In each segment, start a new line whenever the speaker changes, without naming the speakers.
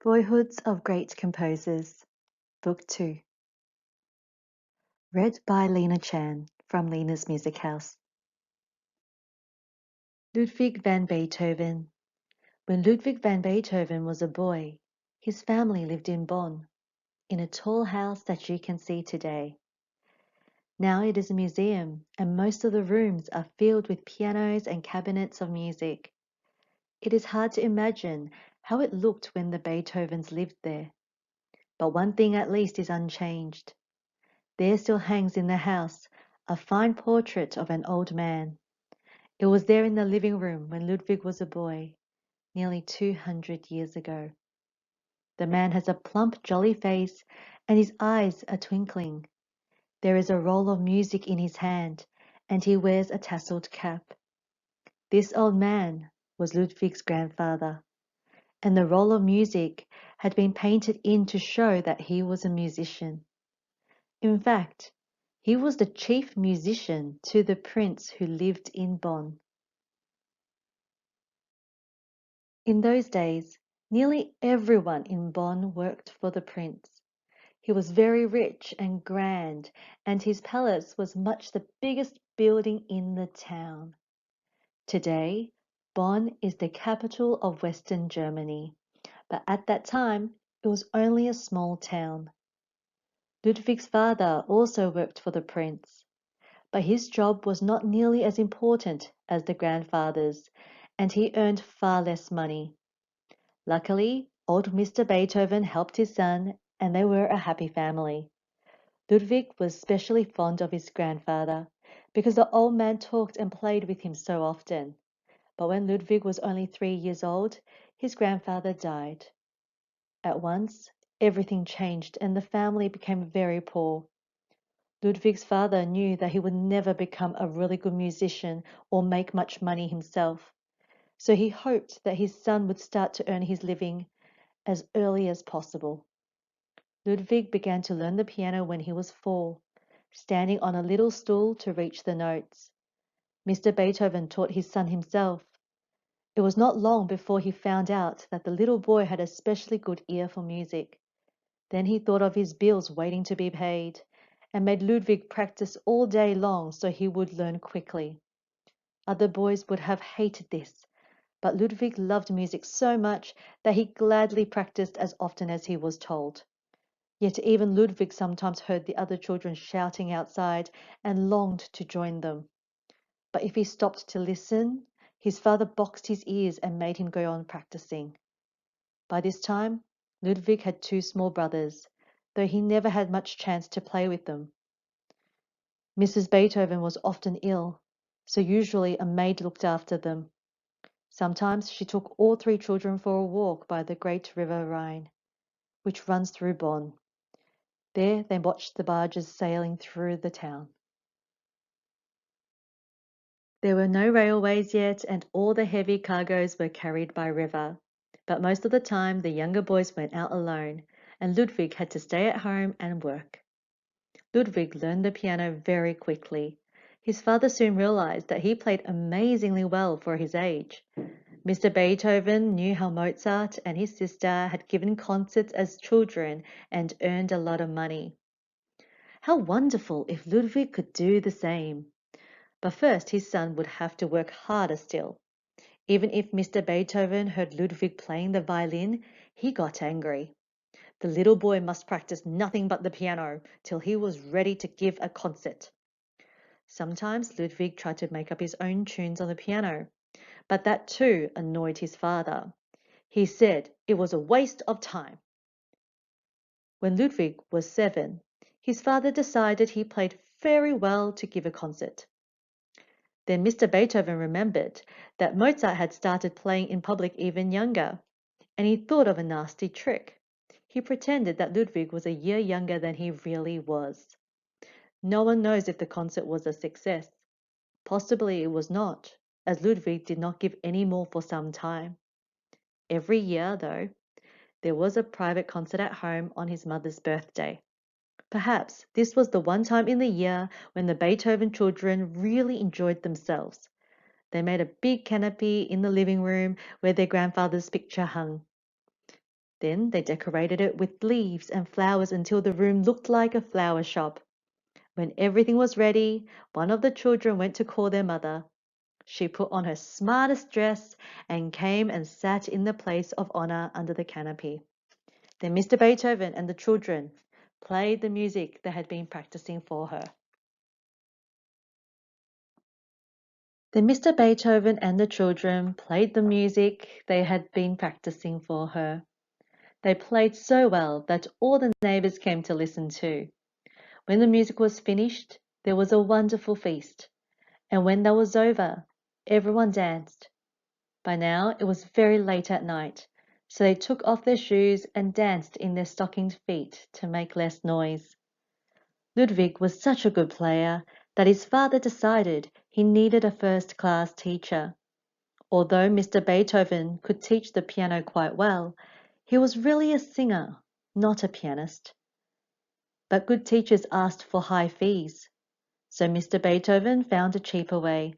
Boyhoods of Great Composers, Book 2. Read by Lena Chan from Lena's Music House. Ludwig van Beethoven. When Ludwig van Beethoven was a boy, his family lived in Bonn, in a tall house that you can see today. Now it is a museum, and most of the rooms are filled with pianos and cabinets of music. It is hard to imagine how it looked when the Beethovens lived there. But one thing at least is unchanged. There still hangs in the house a fine portrait of an old man. It was there in the living room when Ludwig was a boy, nearly 200 years ago. The man has a plump, jolly face, and his eyes are twinkling. There is a roll of music in his hand, and he wears a tasseled cap. This old man was Ludwig's grandfather, and the roll of music had been painted in to show that he was a musician. In fact, he was the chief musician to the prince who lived in Bonn. In those days, nearly everyone in Bonn worked for the prince. He was very rich and grand, and his palace was much the biggest building in the town. Today, Bonn is the capital of Western Germany, but at that time, it was only a small town. Ludwig's father also worked for the prince, but his job was not nearly as important as the grandfather's, and he earned far less money. Luckily, old Mr. Beethoven helped his son, and they were a happy family. Ludwig was especially fond of his grandfather, because the old man talked and played with him so often. But when Ludwig was only 3 years old, his grandfather died. At once, everything changed, and the family became very poor. Ludwig's father knew that he would never become a really good musician or make much money himself, so he hoped that his son would start to earn his living as early as possible. Ludwig began to learn the piano when he was 4, standing on a little stool to reach the notes. Mr. Beethoven taught his son himself. It was not long before he found out that the little boy had a especially good ear for music. Then he thought of his bills waiting to be paid, and made Ludwig practice all day long so he would learn quickly. Other boys would have hated this, but Ludwig loved music so much that he gladly practiced as often as he was told. Yet even Ludwig sometimes heard the other children shouting outside and longed to join them. But if he stopped to listen, his father boxed his ears and made him go on practicing. By this time, Ludwig had 2 small brothers, though he never had much chance to play with them. Mrs. Beethoven was often ill, so usually a maid looked after them. Sometimes she took all 3 children for a walk by the great river Rhine, which runs through Bonn. There they watched the barges sailing through the town. There were no railways yet, and all the heavy cargoes were carried by river. But most of the time the younger boys went out alone, and Ludwig had to stay at home and work. Ludwig learned the piano very quickly. His father soon realized that he played amazingly well for his age. Mr. Beethoven knew how Mozart and his sister had given concerts as children and earned a lot of money. How wonderful if Ludwig could do the same! But first his son would have to work harder still. Even if Mr. Beethoven heard Ludwig playing the violin, he got angry. The little boy must practice nothing but the piano till he was ready to give a concert. Sometimes Ludwig tried to make up his own tunes on the piano, but that too annoyed his father. He said it was a waste of time. When Ludwig was 7, his father decided he played very well to give a concert. Then Mr. Beethoven remembered that Mozart had started playing in public even younger, and he thought of a nasty trick. He pretended that Ludwig was a year younger than he really was. No one knows if the concert was a success. Possibly it was not, as Ludwig did not give any more for some time. Every year, though, there was a private concert at home on his mother's birthday. Perhaps this was the one time in the year when the Beethoven children really enjoyed themselves. They made a big canopy in the living room where their grandfather's picture hung. Then they decorated it with leaves and flowers until the room looked like a flower shop. When everything was ready, one of the children went to call their mother. She put on her smartest dress and came and sat in the place of honor under the canopy. Then Mr. Beethoven and the children played the music they had been practicing for her. Then Mr. Beethoven and the children played the music they had been practicing for her. They played so well that all the neighbors came to listen too. When the music was finished, there was a wonderful feast, and when that was over, everyone danced. By now it was very late at night, so they took off their shoes and danced in their stockinged feet to make less noise. Ludwig was such a good player that his father decided he needed a first-class teacher. Although Mr. Beethoven could teach the piano quite well, he was really a singer, not a pianist. But good teachers asked for high fees, so Mr. Beethoven found a cheaper way.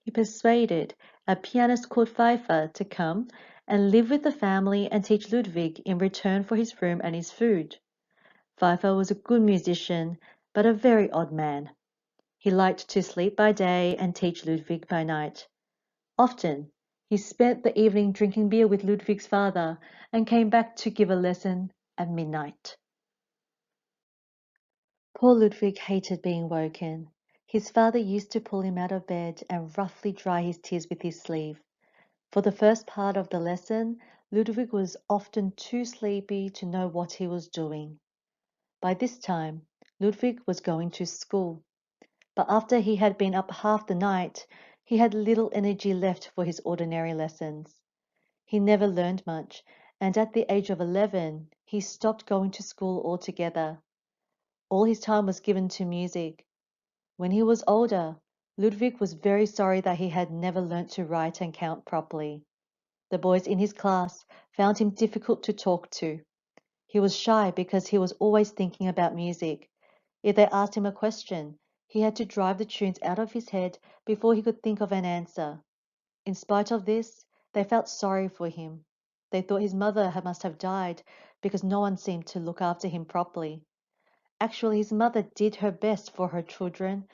He persuaded a pianist called Pfeiffer to come and live with the family and teach Ludwig in return for his room and his food. Pfeiffer was a good musician, but a very odd man. He liked to sleep by day and teach Ludwig by night. Often, he spent the evening drinking beer with Ludwig's father and came back to give a lesson at midnight. Poor Ludwig hated being woken. His father used to pull him out of bed and roughly dry his tears with his sleeve. For the first part of the lesson, Ludwig was often too sleepy to know what he was doing. By this time, Ludwig was going to school, but after he had been up half the night, he had little energy left for his ordinary lessons. He never learned much, and at the age of 11, he stopped going to school altogether. All his time was given to music. When he was older, Ludwig was very sorry that he had never learnt to write and count properly. The boys in his class found him difficult to talk to. He was shy because he was always thinking about music. If they asked him a question, he had to drive the tunes out of his head before he could think of an answer. In spite of this, they felt sorry for him. They thought his mother must have died because no one seemed to look after him properly. Actually, his mother did her best for her children,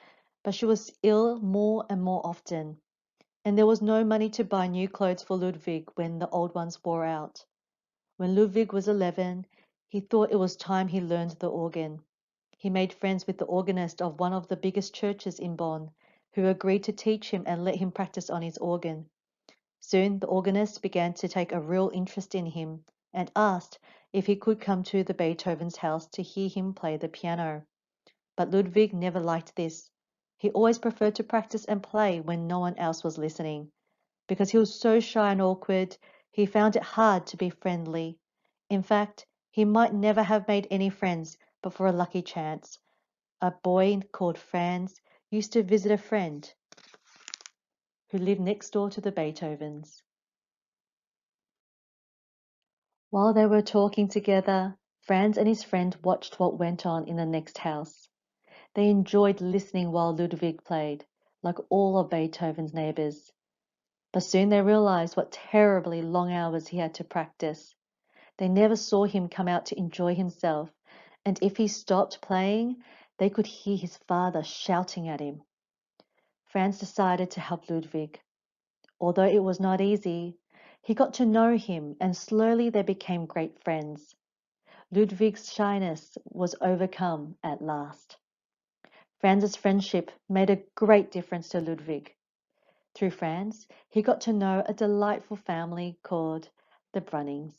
but she was ill more and more often, and there was no money to buy new clothes for Ludwig when the old ones wore out. When Ludwig was 11, he thought it was time he learned the organ. He made friends with the organist of one of the biggest churches in Bonn, who agreed to teach him and let him practice on his organ. Soon the organist began to take a real interest in him and asked if he could come to the Beethoven's house to hear him play the piano. But Ludwig never liked this. He always preferred to practice and play when no one else was listening. Because he was so shy and awkward, he found it hard to be friendly. In fact, he might never have made any friends, but for a lucky chance. A boy called Franz used to visit a friend who lived next door to the Beethovens. While they were talking together, Franz and his friend watched what went on in the next house. They enjoyed listening while Ludwig played, like all of Beethoven's neighbors. But soon they realized what terribly long hours he had to practice. They never saw him come out to enjoy himself, and if he stopped playing, they could hear his father shouting at him. Franz decided to help Ludwig. Although it was not easy, he got to know him, and slowly they became great friends. Ludwig's shyness was overcome at last. Franz's friendship made a great difference to Ludwig. Through Franz, he got to know a delightful family called the Brunnings.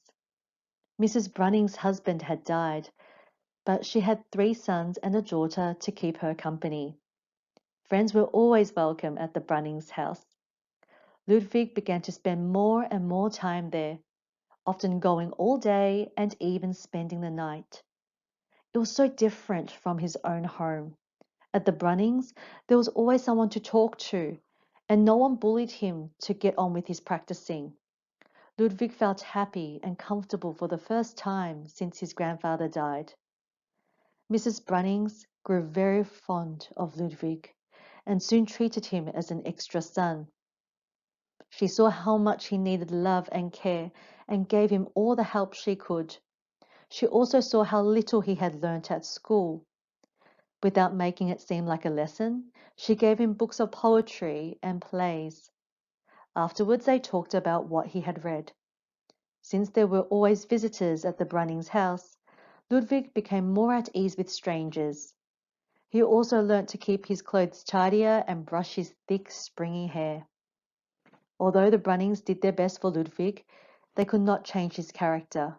Mrs. Brunning's husband had died, but she had 3 sons and a daughter to keep her company. Friends were always welcome at the Brunnings' house. Ludwig began to spend more and more time there, often going all day and even spending the night. It was so different from his own home. At the Brunnings, there was always someone to talk to, and no one bullied him to get on with his practicing. Ludwig felt happy and comfortable for the first time since his grandfather died. Mrs. Brunnings grew very fond of Ludwig and soon treated him as an extra son. She saw how much he needed love and care and gave him all the help she could. She also saw how little he had learnt at school. Without making it seem like a lesson, she gave him books of poetry and plays. Afterwards, they talked about what he had read. Since there were always visitors at the Brunnings' house, Ludwig became more at ease with strangers. He also learnt to keep his clothes tidier and brush his thick, springy hair. Although the Brunnings did their best for Ludwig, they could not change his character.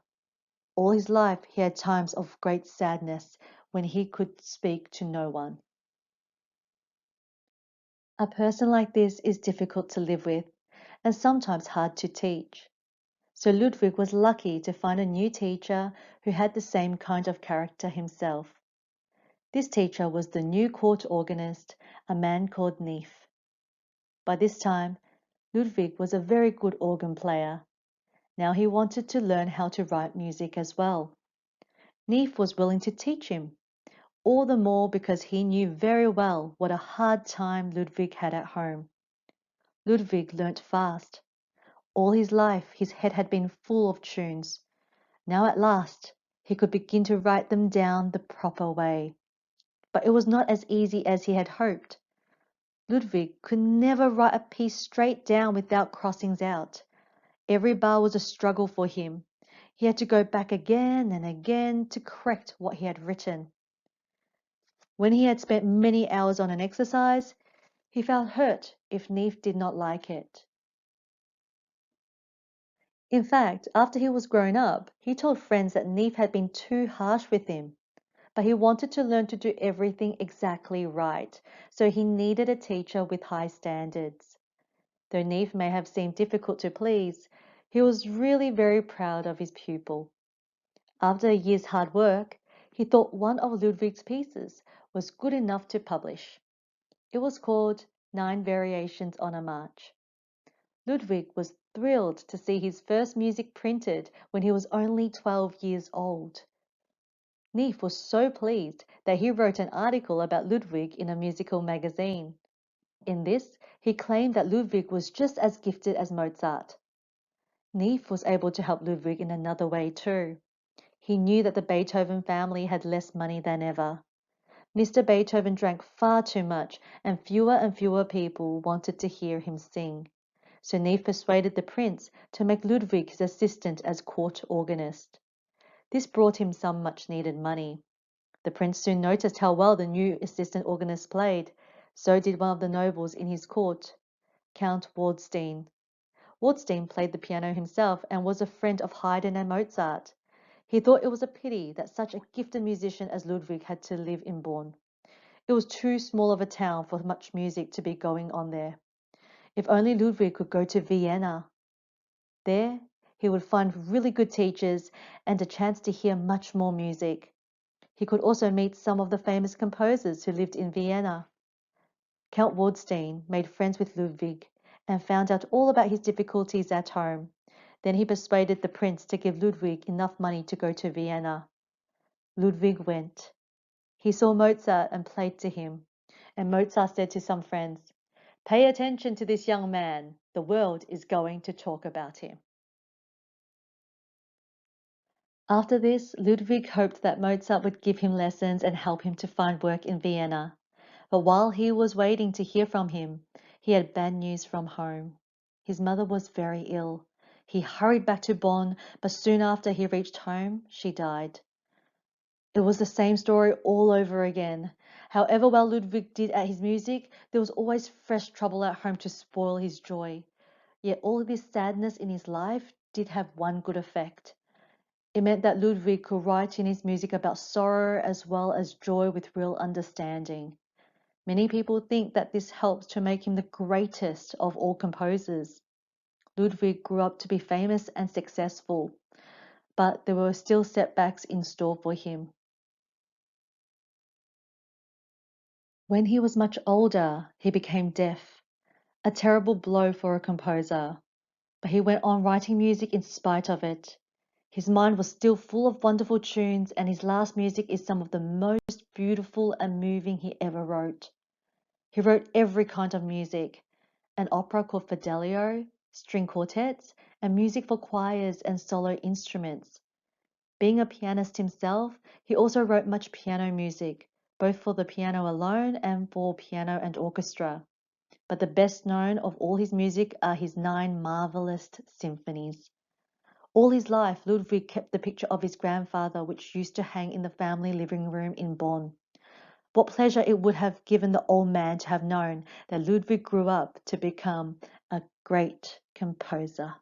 All his life he had times of great sadness when he could speak to no one. A person like this is difficult to live with and sometimes hard to teach. So Ludwig was lucky to find a new teacher who had the same kind of character himself. This teacher was the new court organist, a man called Neef. By this time, Ludwig was a very good organ player. Now he wanted to learn how to write music as well. Neef was willing to teach him, all the more because he knew very well what a hard time Ludwig had at home. Ludwig learnt fast. All his life his head had been full of tunes. Now at last he could begin to write them down the proper way. But it was not as easy as he had hoped. Ludwig could never write a piece straight down without crossings out. Every bar was a struggle for him. He had to go back again and again to correct what he had written. When he had spent many hours on an exercise, he felt hurt if Neef did not like it. In fact, after he was grown up, he told friends that Neef had been too harsh with him. But he wanted to learn to do everything exactly right, so he needed a teacher with high standards. Though Neef may have seemed difficult to please, he was really very proud of his pupil. After a year's hard work, he thought one of Ludwig's pieces was good enough to publish. It was called 9 Variations on a March. Ludwig was thrilled to see his first music printed when he was only 12 years old. Neef was so pleased that he wrote an article about Ludwig in a musical magazine. In this, he claimed that Ludwig was just as gifted as Mozart. Neef was able to help Ludwig in another way too. He knew that the Beethoven family had less money than ever. Mr. Beethoven drank far too much, and fewer people wanted to hear him sing. So Neef persuaded the prince to make Ludwig his assistant as court organist. This brought him some much-needed money. The prince soon noticed how well the new assistant organist played. So did one of the nobles in his court, Count Waldstein. Waldstein played the piano himself and was a friend of Haydn and Mozart. He thought it was a pity that such a gifted musician as Ludwig had to live in Bonn. It was too small of a town for much music to be going on there. If only Ludwig could go to Vienna. There, he would find really good teachers and a chance to hear much more music. He could also meet some of the famous composers who lived in Vienna. Count Waldstein made friends with Ludwig and found out all about his difficulties at home. Then he persuaded the prince to give Ludwig enough money to go to Vienna. Ludwig went. He saw Mozart and played to him. And Mozart said to some friends, "Pay attention to this young man. The world is going to talk about him." After this, Ludwig hoped that Mozart would give him lessons and help him to find work in Vienna. But while he was waiting to hear from him, he had bad news from home. His mother was very ill. He hurried back to Bonn, but soon after he reached home, she died. It was the same story all over again. However well Ludwig did at his music, there was always fresh trouble at home to spoil his joy. Yet all this sadness in his life did have one good effect. It meant that Ludwig could write in his music about sorrow as well as joy with real understanding. Many people think that this helps to make him the greatest of all composers. Ludwig grew up to be famous and successful, but there were still setbacks in store for him. When he was much older, he became deaf, a terrible blow for a composer, but he went on writing music in spite of it. His mind was still full of wonderful tunes, and his last music is some of the most beautiful and moving he ever wrote. He wrote every kind of music, an opera called Fidelio, string quartets, and music for choirs and solo instruments. Being a pianist himself, he also wrote much piano music, both for the piano alone and for piano and orchestra. But the best known of all his music are his 9 marvelous symphonies. All his life, Ludwig kept the picture of his grandfather, which used to hang in the family living room in Bonn. What pleasure it would have given the old man to have known that Ludwig grew up to become a great composer.